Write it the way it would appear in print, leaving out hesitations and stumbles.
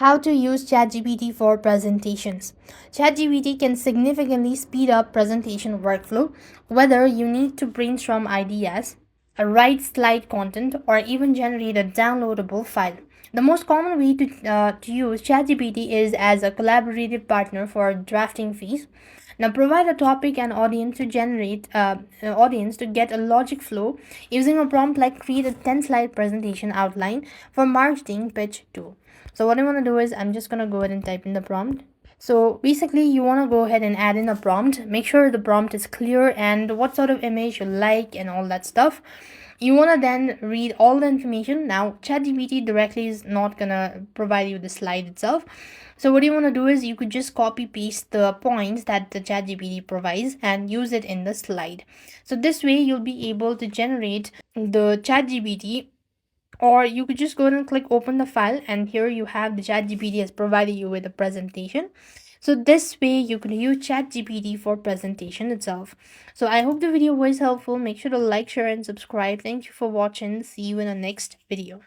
How to use ChatGPT for presentations. ChatGPT can significantly speed up presentation workflow, whether you need to brainstorm ideas, write slide content, or even generate a downloadable file. The most common way to use ChatGPT is as a collaborative partner for drafting fees. Now, provide a topic and audience to generate an audience to get a logic flow using a prompt like create a 10-slide presentation outline for marketing pitch 2. So what I want to do is I'm just going to go ahead and type in the prompt. So basically you want to go ahead and add in a prompt. Make sure the prompt is clear and what sort of image you like and all that stuff. You want to then read all the information. Now ChatGPT directly is not going to provide you the slide itself. So what you want to do is you could just copy paste the points that the ChatGPT provides and use it in the slide. So this way you'll be able to generate the ChatGPT, or you could just go ahead and click open the file, and here you have the ChatGPT has provided you with a presentation. So this way you can use ChatGPT for presentation itself. So I hope the video was helpful. Make sure to like, share and subscribe. Thank you for watching. See you in the next video.